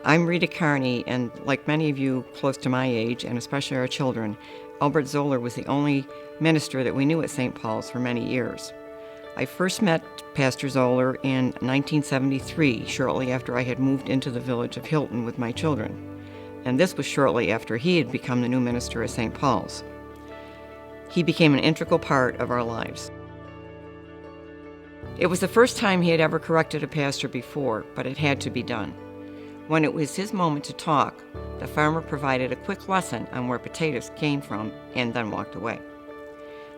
I'm Rita Carney, and like many of you close to my age, and especially our children, Elbert Zoeller was the only minister that we knew at St. Paul's for many years. I first met Pastor Zoeller in 1973, shortly after I had moved into the village of Hilton with my children. And this was shortly after he had become the new minister at St. Paul's. He became an integral part of our lives. It was the first time he had ever corrected a pastor before, but it had to be done. When it was his moment to talk, the farmer provided a quick lesson on where potatoes came from and then walked away.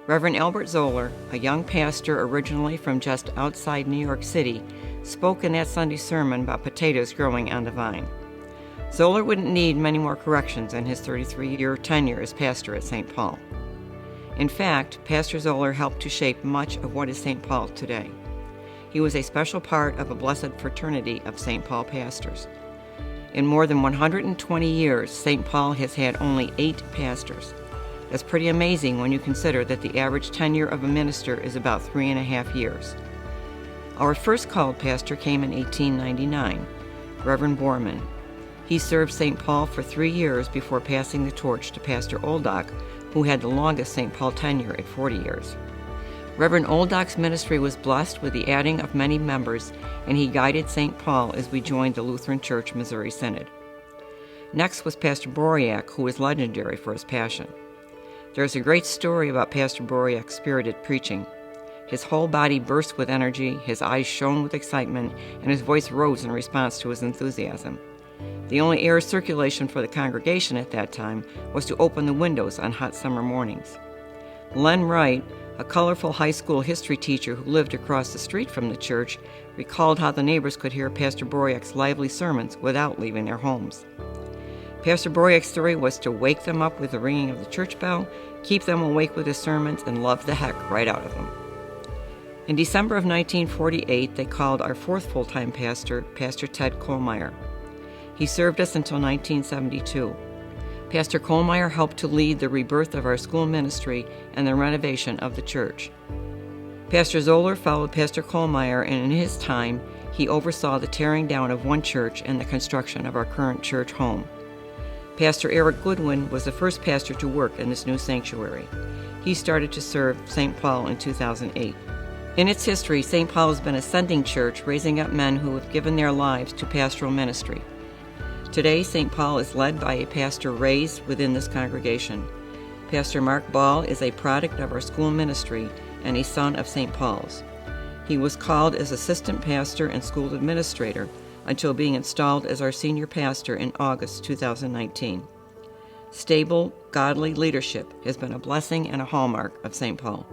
Reverend Elbert Zoeller, a young pastor originally from just outside New York City, spoke in that Sunday sermon about potatoes growing on the vine. Zoeller wouldn't need many more corrections in his 33-year tenure as pastor at St. Paul. In fact, Pastor Zoeller helped to shape much of what is St. Paul today. He was a special part of a blessed fraternity of St. Paul pastors. In more than 120 years, St. Paul has had only 8 pastors. That's pretty amazing when you consider that the average tenure of a minister is about 3.5 years. Our first called pastor came in 1899, Reverend Borman. He served St. Paul for 3 years before passing the torch to Pastor Oldock, who had the longest St. Paul tenure at 40 years. Reverend Oldock's ministry was blessed with the adding of many members, and he guided St. Paul as we joined the Lutheran Church Missouri Synod. Next was Pastor Boriak, who was legendary for his passion. There's a great story about Pastor Boriak's spirited preaching. His whole body burst with energy, his eyes shone with excitement, and his voice rose in response to his enthusiasm. The only air circulation for the congregation at that time was to open the windows on hot summer mornings. Len Wright, a colorful high school history teacher who lived across the street from the church, recalled how the neighbors could hear Pastor Boriak's lively sermons without leaving their homes. Pastor Boriak's story was to wake them up with the ringing of the church bell, keep them awake with his sermons, and love the heck right out of them. In December of 1948, they called our fourth full-time pastor, Pastor Ted Kuhlmeier. He served us until 1972. Pastor Kuhlmeier helped to lead the rebirth of our school ministry and the renovation of the church. Pastor Zoeller followed Pastor Kuhlmeier, and in his time, he oversaw the tearing down of one church and the construction of our current church home. Pastor Eric Goodwin was the first pastor to work in this new sanctuary. He started to serve St. Paul in 2008. In its history, St. Paul has been a sending church, raising up men who have given their lives to pastoral ministry. Today, St. Paul is led by a pastor raised within this congregation. Pastor Mark Baal is a product of our school ministry and a son of St. Paul's. He was called as assistant pastor and school administrator until being installed as our senior pastor in August 2019. Stable, godly leadership has been a blessing and a hallmark of St. Paul.